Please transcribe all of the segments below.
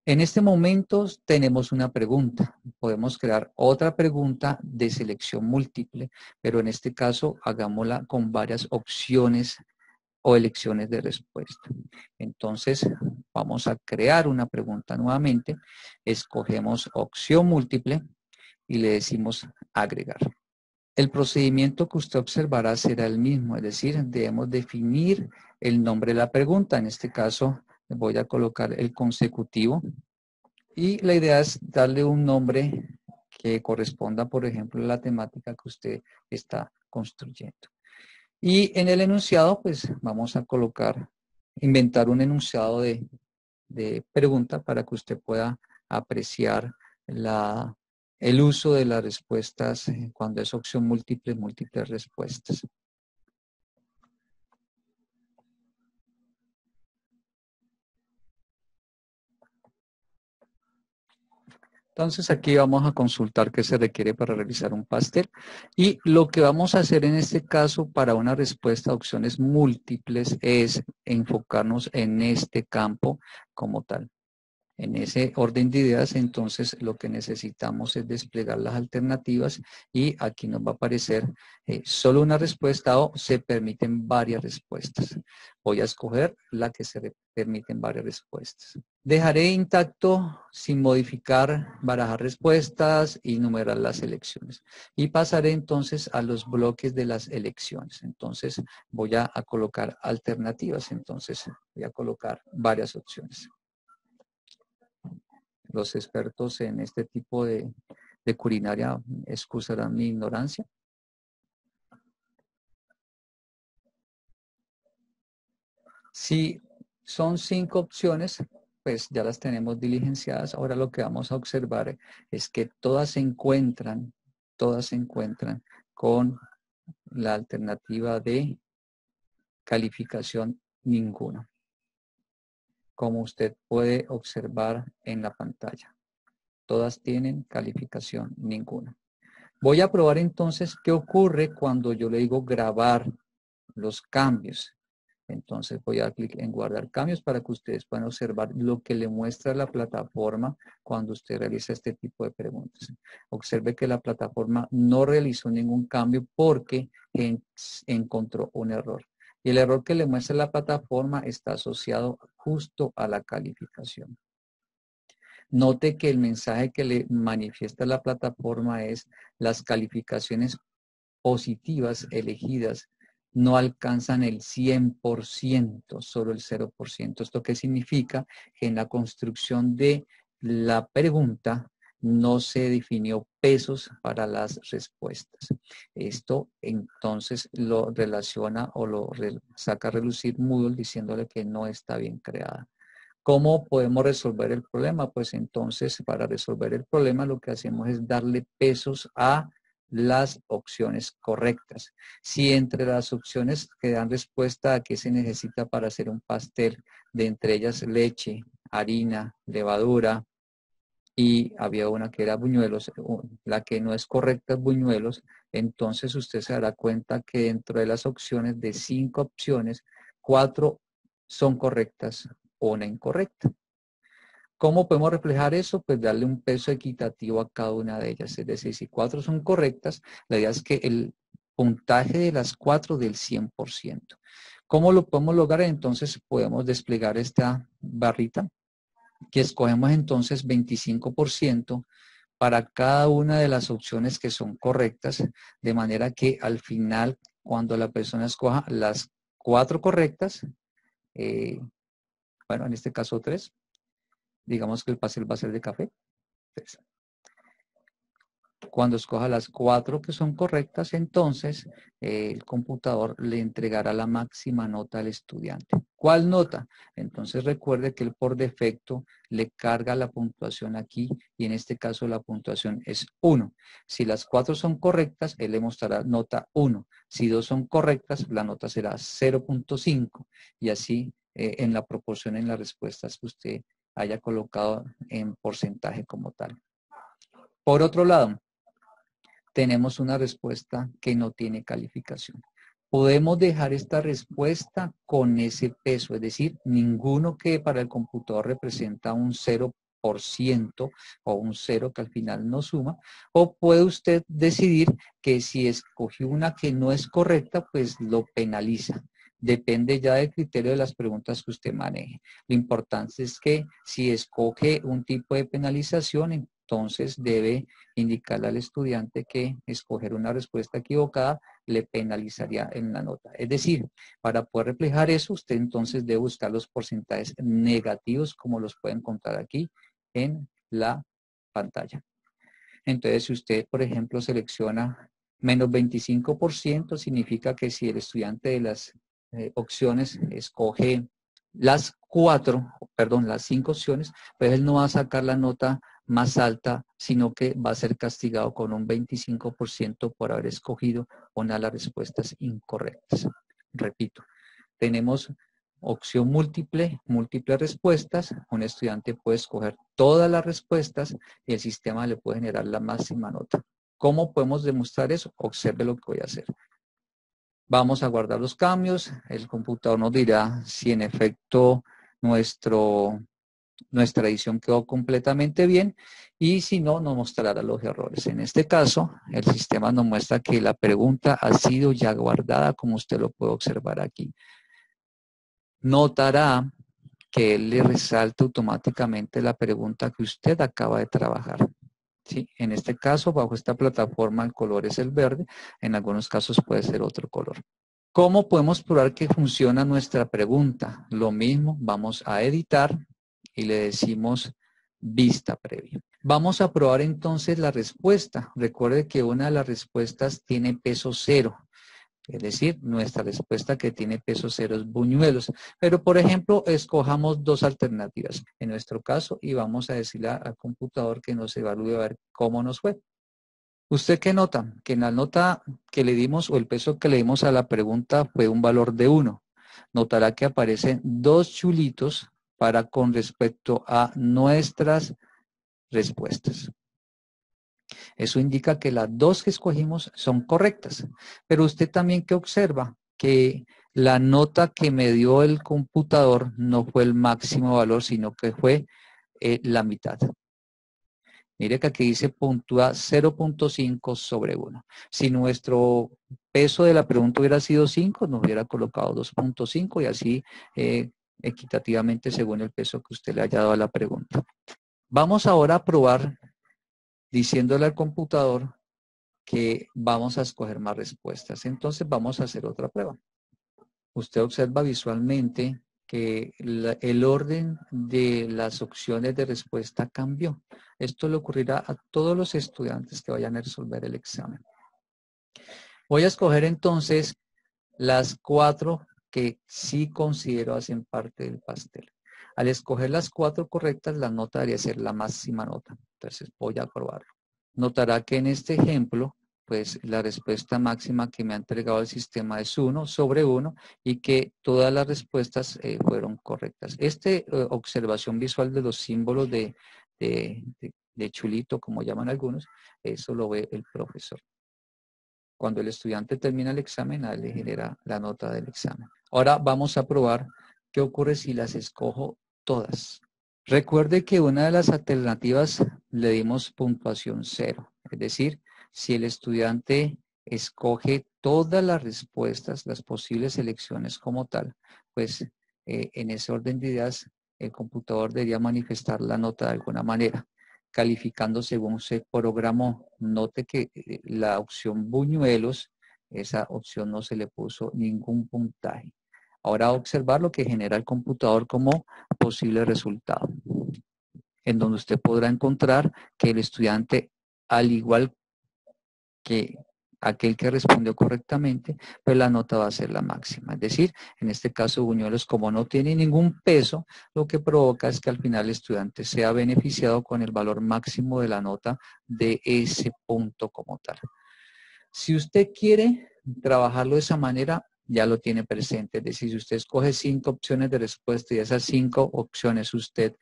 En este momento tenemos una pregunta. Podemos crear otra pregunta de selección múltiple, pero en este caso hagámosla con varias opciones o elecciones de respuesta. Entonces, vamos a crear una pregunta nuevamente. Escogemos opción múltiple y le decimos agregar. El procedimiento que usted observará será el mismo, es decir, debemos definir el nombre de la pregunta. En este caso, voy a colocar el consecutivo. Y la idea es darle un nombre que corresponda, por ejemplo, a la temática que usted está construyendo. Y en el enunciado, pues vamos a colocar, inventar un enunciado de pregunta para que usted pueda apreciar el uso de las respuestas cuando es opción múltiple, múltiples respuestas. Entonces aquí vamos a consultar qué se requiere para realizar un pastel y lo que vamos a hacer en este caso para una respuesta a opciones múltiples es enfocarnos en este campo como tal. En ese orden de ideas, entonces lo que necesitamos es desplegar las alternativas y aquí nos va a aparecer solo una respuesta o se permiten varias respuestas. Voy a escoger la que se permiten varias respuestas. Dejaré intacto sin modificar, barajar respuestas y numerar las elecciones. Y pasaré entonces a los bloques de las elecciones. Entonces voy a colocar alternativas. Entonces voy a colocar varias opciones. Los expertos en este tipo de culinaria excusarán mi ignorancia. Si son 5 opciones, pues ya las tenemos diligenciadas. Ahora lo que vamos a observar es que todas se encuentran con la alternativa de calificación ninguna, como usted puede observar en la pantalla. Todas tienen calificación ninguna. Voy a probar entonces qué ocurre cuando yo le digo grabar los cambios. Entonces voy a dar clic en guardar cambios para que ustedes puedan observar lo que le muestra la plataforma cuando usted realiza este tipo de preguntas. Observe que la plataforma no realizó ningún cambio porque encontró un error. Y el error que le muestra la plataforma está asociado justo a la calificación. Note que el mensaje que le manifiesta la plataforma es las calificaciones positivas elegidas no alcanzan el 100%, solo el 0%. ¿Esto qué significa? Que en la construcción de la pregunta no se definió pesos para las respuestas. Esto entonces lo relaciona o lo saca a relucir Moodle diciéndole que no está bien creada. ¿Cómo podemos resolver el problema? Pues entonces, para resolver el problema, lo que hacemos es darle pesos a las opciones correctas. Si entre las opciones que dan respuesta a qué se necesita para hacer un pastel, de entre ellas leche, harina, levadura, y había una que era buñuelos, la que no es correcta es buñuelos, entonces usted se dará cuenta que dentro de las opciones, de 5 opciones, 4 son correctas, una incorrecta. ¿Cómo podemos reflejar eso? Pues darle un peso equitativo a cada una de ellas. Es decir, si 4 son correctas, la idea es que el puntaje de las 4 del 100%. ¿Cómo lo podemos lograr? Entonces podemos desplegar esta barrita que escogemos entonces 25% para cada una de las opciones que son correctas, de manera que al final, cuando la persona escoja las 4 correctas, bueno, en este caso 3, digamos que el pastel va a ser de café. 3. Cuando escoja las 4 que son correctas, entonces el computador le entregará la máxima nota al estudiante. ¿Cuál nota? Entonces recuerde que él por defecto le carga la puntuación aquí y en este caso la puntuación es 1. Si las 4 son correctas, él le mostrará nota 1. Si 2 son correctas, la nota será 0.5 y así en la proporción en las respuestas que usted haya colocado en porcentaje como tal. Por otro lado, tenemos una respuesta que no tiene calificación. Podemos dejar esta respuesta con ese peso, es decir, ninguno que para el computador representa un 0 por ciento o un 0 que al final no suma, o puede usted decidir que si escogió una que no es correcta, pues lo penaliza. Depende ya del criterio de las preguntas que usted maneje. Lo importante es que si escoge un tipo de penalización, entonces debe indicarle al estudiante que escoger una respuesta equivocada le penalizaría en la nota. Es decir, para poder reflejar eso, usted entonces debe buscar los porcentajes negativos como los puede encontrar aquí en la pantalla. Entonces, si usted, por ejemplo, selecciona menos 25%, significa que si el estudiante de las opciones escoge las 5 opciones, pues él no va a sacar la nota más alta, sino que va a ser castigado con un 25% por haber escogido una de las respuestas incorrectas. Repito, tenemos opción múltiple, múltiples respuestas. Un estudiante puede escoger todas las respuestas y el sistema le puede generar la máxima nota. ¿Cómo podemos demostrar eso? Observe lo que voy a hacer. Vamos a guardar los cambios. El computador nos dirá si en efecto nuestra edición quedó completamente bien y si no, nos mostrará los errores. En este caso, el sistema nos muestra que la pregunta ha sido ya guardada, como usted lo puede observar aquí. Notará que él le resalta automáticamente la pregunta que usted acaba de trabajar. ¿Sí? En este caso, bajo esta plataforma, el color es el verde. En algunos casos puede ser otro color. ¿Cómo podemos probar que funciona nuestra pregunta? Lo mismo, vamos a editar y le decimos vista previa. Vamos a probar entonces la respuesta. Recuerde que una de las respuestas tiene peso 0. Es decir, nuestra respuesta que tiene peso 0 es buñuelos. Pero, por ejemplo, escojamos dos alternativas en nuestro caso y vamos a decirle al computador que nos evalúe a ver cómo nos fue. ¿Usted qué nota? Que en la nota que le dimos o el peso que le dimos a la pregunta fue un valor de 1. Notará que aparecen 2 chulitos para con respecto a nuestras respuestas. Eso indica que las dos que escogimos son correctas. Pero usted también que observa que la nota que me dio el computador no fue el máximo valor, sino que fue la mitad. Mire que aquí dice puntúa 0.5 sobre 1. Si nuestro peso de la pregunta hubiera sido 5, nos hubiera colocado 2.5 y así equitativamente según el peso que usted le haya dado a la pregunta. Vamos ahora a probar diciéndole al computador que vamos a escoger más respuestas. Entonces vamos a hacer otra prueba. Usted observa visualmente que el orden de las opciones de respuesta cambió. Esto le ocurrirá a todos los estudiantes que vayan a resolver el examen. Voy a escoger entonces las 4 que sí considero hacen parte del pastel. Al escoger las 4 correctas, la nota debería ser la máxima nota. Entonces voy a probarlo. Notará que en este ejemplo, pues la respuesta máxima que me ha entregado el sistema es 1 sobre 1 y que todas las respuestas fueron correctas. Esta observación visual de los símbolos de chulito, como llaman algunos, eso lo ve el profesor. Cuando el estudiante termina el examen, a él le genera la nota del examen. Ahora vamos a probar qué ocurre si las escojo todas. Recuerde que una de las alternativas le dimos puntuación 0. Es decir, si el estudiante escoge todas las respuestas, las posibles selecciones como tal, pues en ese orden de ideas el computador debería manifestar la nota de alguna manera, calificando según se programó. Note que la opción buñuelos, esa opción no se le puso ningún puntaje. Ahora observar lo que genera el computador como posible resultado, en donde usted podrá encontrar que el estudiante, al igual que aquel que respondió correctamente, pues la nota va a ser la máxima. Es decir, en este caso Buñuelos, como no tiene ningún peso, lo que provoca es que al final el estudiante sea beneficiado con el valor máximo de la nota de ese punto como tal. Si usted quiere trabajarlo de esa manera, ya lo tiene presente. Es decir, si usted escoge 5 opciones de respuesta y de esas 5 opciones usted,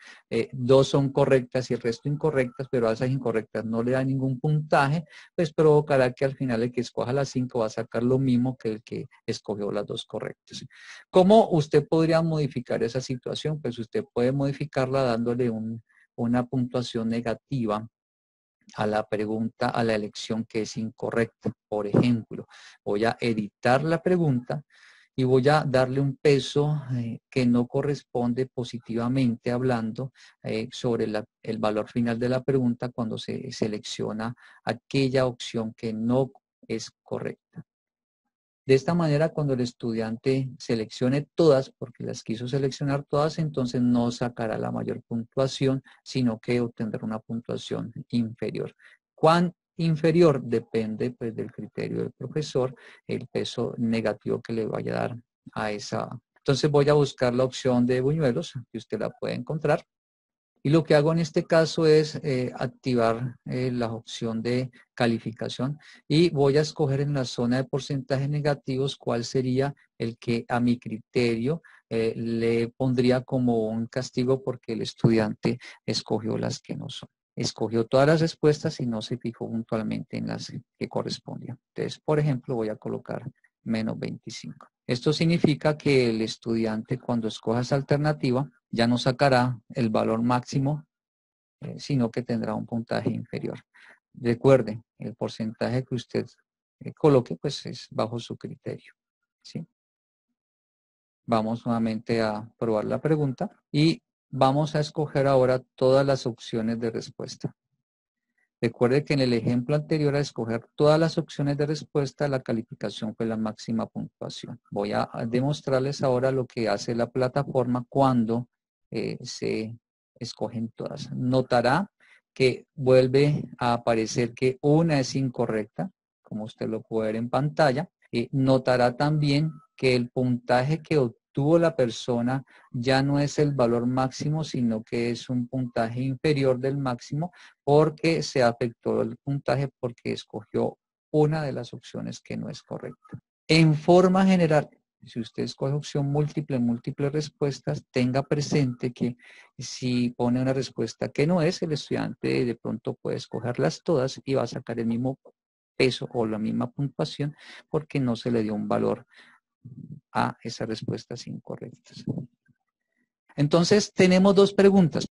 2 son correctas y el resto incorrectas, pero a esas incorrectas no le da ningún puntaje, pues provocará que al final el que escoja las 5 va a sacar lo mismo que el que escogió las 2 correctas. ¿Cómo usted podría modificar esa situación? Pues usted puede modificarla dándole un una puntuación negativa a la pregunta, a la elección que es incorrecta. Por ejemplo, voy a editar la pregunta y voy a darle un peso que no corresponde positivamente hablando sobre el valor final de la pregunta cuando se selecciona aquella opción que no es correcta. De esta manera, cuando el estudiante seleccione todas, porque las quiso seleccionar todas, entonces no sacará la mayor puntuación, sino que obtendrá una puntuación inferior. ¿Cuán inferior? Depende pues, del criterio del profesor, el peso negativo que le vaya a dar a esa. Entonces voy a buscar la opción de buñuelos, que usted la puede encontrar. Y lo que hago en este caso es activar la opción de calificación y voy a escoger en la zona de porcentajes negativos cuál sería el que a mi criterio le pondría como un castigo porque el estudiante escogió las que no son. Escogió todas las respuestas y no se fijó puntualmente en las que correspondían. Entonces, por ejemplo, voy a colocar menos 25. Esto significa que el estudiante cuando escoja esa alternativa ya no sacará el valor máximo, sino que tendrá un puntaje inferior. Recuerde, el porcentaje que usted coloque pues es bajo su criterio. ¿Sí? Vamos nuevamente a probar la pregunta y vamos a escoger ahora todas las opciones de respuesta. Recuerde que en el ejemplo anterior a escoger todas las opciones de respuesta, la calificación fue la máxima puntuación. Voy a demostrarles ahora lo que hace la plataforma cuando se escogen todas. Notará que vuelve a aparecer que una es incorrecta, como usted lo puede ver en pantalla. Notará también que el puntaje que obtuvo la persona ya no es el valor máximo, sino que es un puntaje inferior del máximo porque se afectó el puntaje porque escogió una de las opciones que no es correcta. En forma general, si usted escoge opción múltiples respuestas, tenga presente que si pone una respuesta que no es, el estudiante de pronto puede escogerlas todas y va a sacar el mismo peso o la misma puntuación porque no se le dio un valor a esas respuestas incorrectas. Entonces, tenemos dos preguntas.